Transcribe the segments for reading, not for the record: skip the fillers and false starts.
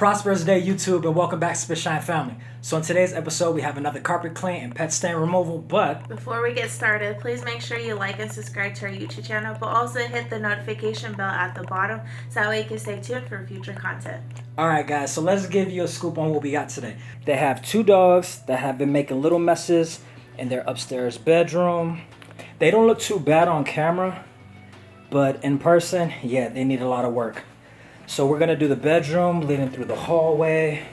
prosperous day, YouTube, and welcome back to Spit Shine Family. So in today's episode, we have another carpet clean and pet stain removal, but before we get started, please make sure you like and subscribe to our YouTube channel, but also hit the notification bell at the bottom so that way you can stay tuned for future content. Alright guys, so let's give you a scoop on what we got today. They have two dogs that have been making little messes in their upstairs bedroom. They don't look too bad on camera, but in person, yeah, they need a lot of work. So we're going to do the bedroom, leading through the hallway,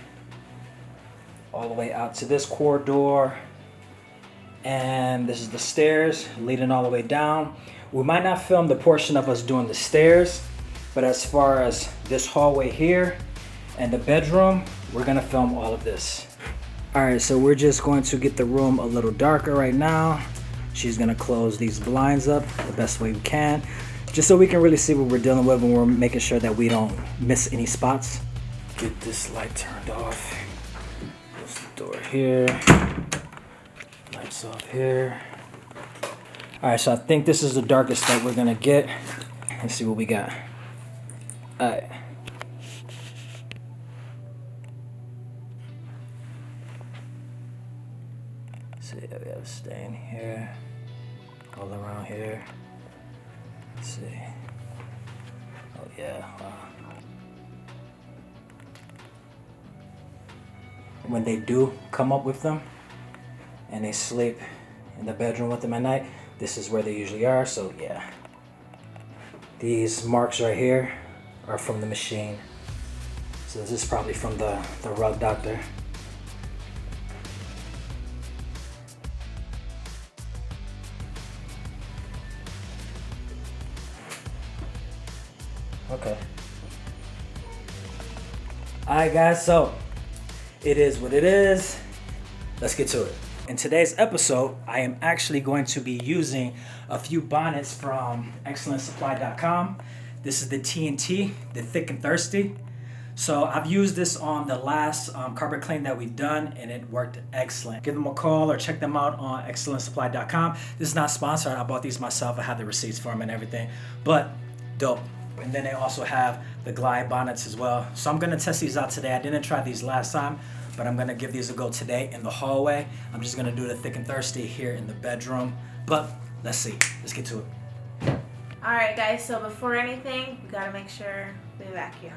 all the way out to this corridor. And this is the stairs, leading all the way down. We might not film the portion of us doing the stairs, but as far as this hallway here and the bedroom, we're going to film all of this. Alright, so we're just going to get the room a little darker right now. She's going to close these blinds up the best way we can, just so we can really see what we're dealing with when we're making sure that we don't miss any spots. Get this light turned off. Close the door here. Lights off here. Alright, so I think this is the darkest that we're gonna get. Let's see what we got. Alright. See, we have a stain here. All around here. Let's see. Oh yeah, wow. When they do come up with them and they sleep in the bedroom with them at night, this is where they usually are, so yeah. These marks right here are from the machine. So this is probably from the rug doctor. Okay. Alright guys, so it is what it is. Let's get to it. In today's episode, I am actually going to be using a few bonnets from excellencesupply.com. This is the TNT, the Thick and Thirsty. So I've used this on the last carpet clean that we've done, and it worked excellent. Give them a call or check them out on excellencesupply.com. This is not sponsored. I bought these myself. I have the receipts for them and everything, but dope. And then they also have the glide bonnets as well. So I'm gonna test these out today. I didn't try these last time, but I'm gonna give these a go today in the hallway. I'm just gonna do the Thick and Thirsty here in the bedroom. But let's see, let's get to it. All right guys, so before anything, we gotta make sure we vacuum.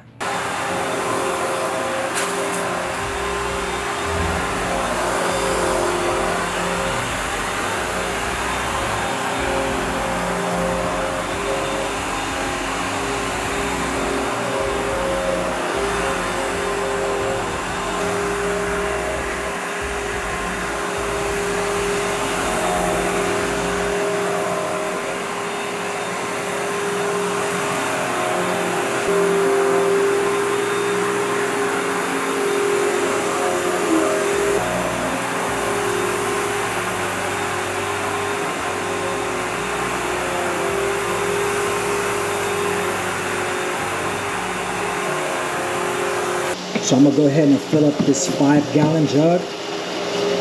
So I'm gonna go ahead and fill up this 5-gallon jug,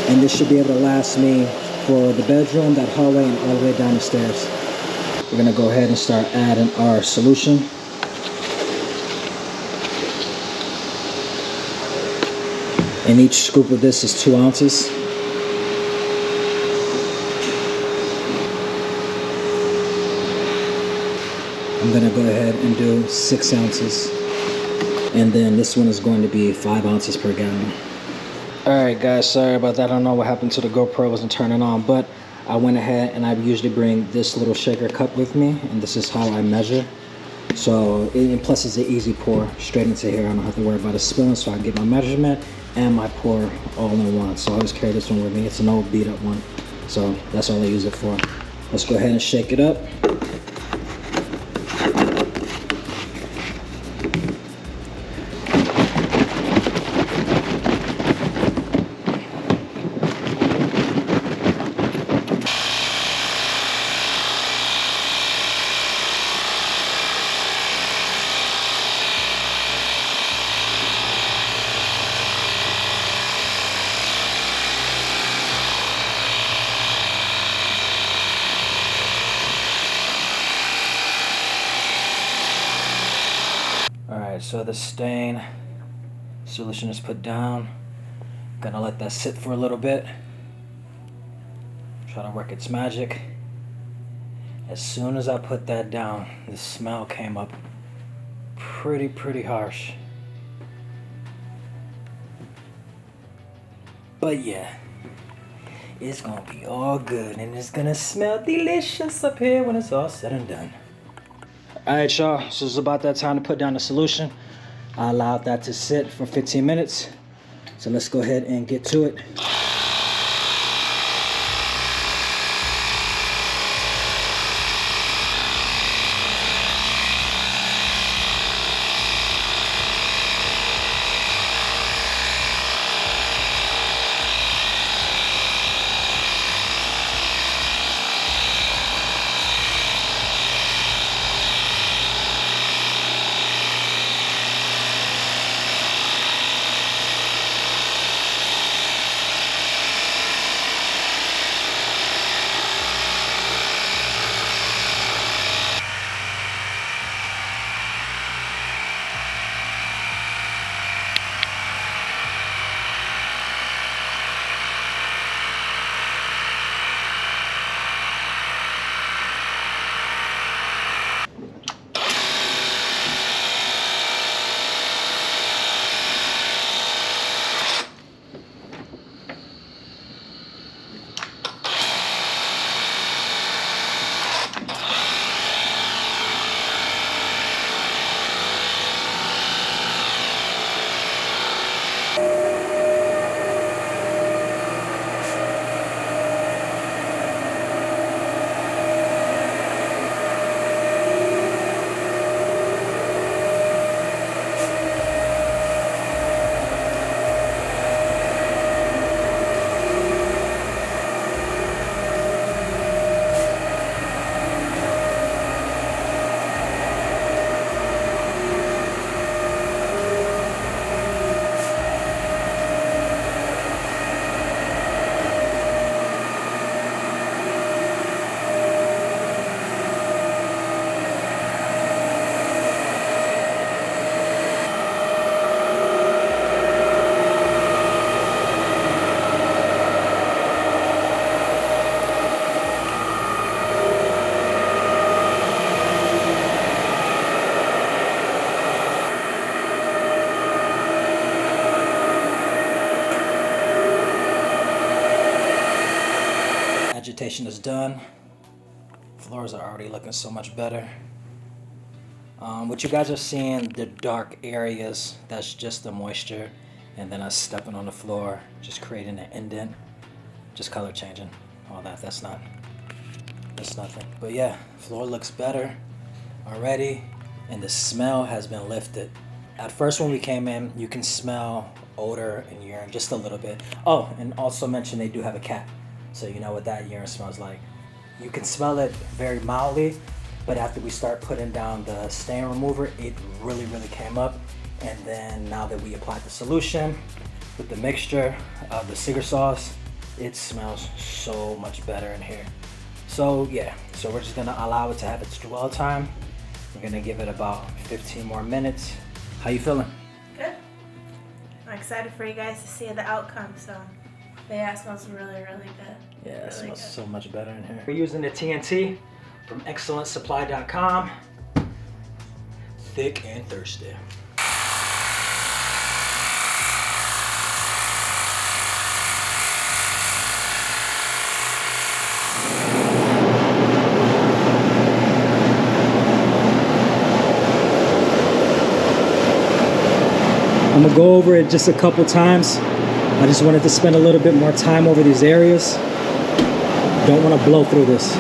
and this should be able to last me for the bedroom, that hallway, and all the way down the stairs. We're gonna go ahead and start adding our solution. And each scoop of this is 2 ounces. I'm gonna go ahead and do 6 ounces. And then this one is going to be 5 ounces per gallon. Alright guys, sorry about that. I don't know what happened to the GoPro, wasn't turning on, but I went ahead and I usually bring this little shaker cup with me, and this is how I measure. So, and plus it's an easy pour straight into here. I don't have to worry about it spilling, so I can get my measurement and my pour all in one. So I always carry this one with me. It's an old beat up one. So that's all I use it for. Let's go ahead and shake it up. Alright, so the stain Solution is put down. Gonna let that sit for a little bit. Try to work its magic. As soon as I put that down, the smell came up pretty harsh. But yeah, it's gonna be all good and it's gonna smell delicious up here when it's all said and done. Alright y'all, so it's about that time to put down the solution. I allowed that to sit for 15 minutes. So let's go ahead and get to it. Agitation is done. Floors are already looking so much better. What you guys are seeing, the dark areas, that's just the moisture, and then us stepping on the floor, just creating an indent, just color changing, all that. That's nothing. But yeah, floor looks better already, and the smell has been lifted. At first when we came in, you can smell odor and urine just a little bit. Oh, and also mention they do have a cat, so you know what that urine smells like. You can smell it very mildly, but after we start putting down the stain remover, it really came up. And then now that we applied the solution with the mixture of the cigar sauce, it smells so much better in here. So yeah, so we're just gonna allow it to have its dwell time. We're gonna give it about 15 more minutes. How you feeling? Good. I'm excited for you guys to see the outcome. So, but yeah, it smells really good. Yeah, it Really smells good. so much better in here. We're using the TNT from excellencesupply.com. Thick and thirsty. I'm gonna go over it just a couple times. I just wanted to spend a little bit more time over these areas. Don't want to blow through this.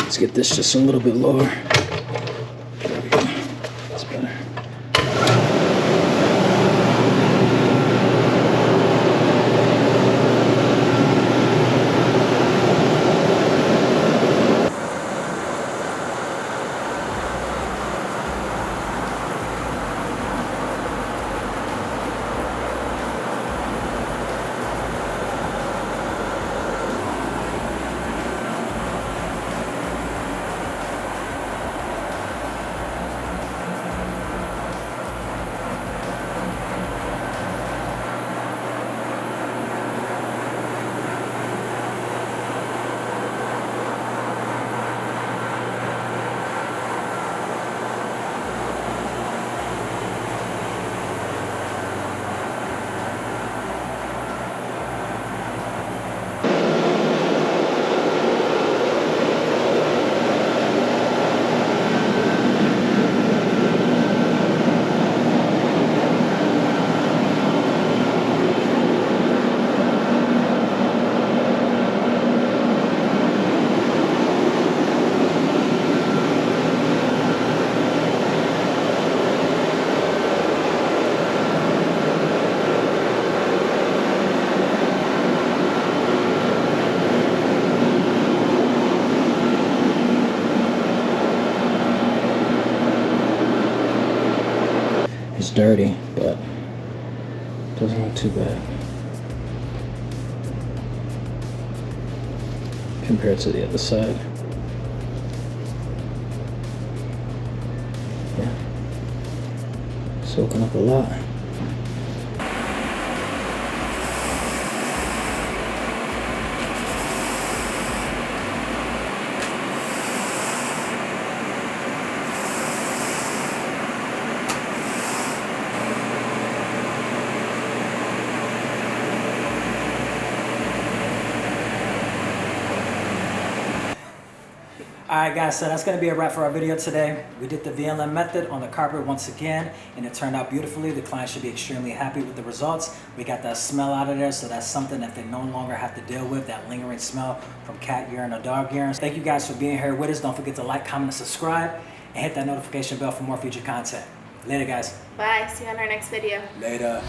Let's get this just a little bit lower. There we go. That's better. dirty, but doesn't look too bad compared to the other side. Yeah, soaking up a lot. Alright guys, so that's going to be a wrap for our video today. We did the VLM method on the carpet once again, and it turned out beautifully. The client should be extremely happy with the results. We got that smell out of there, so that's something that they no longer have to deal with, that lingering smell from cat urine or dog urine. Thank you guys for being here with us. Don't forget to like, comment, and subscribe, and hit that notification bell for more future content. Later guys. Bye. See you on our next video. Later.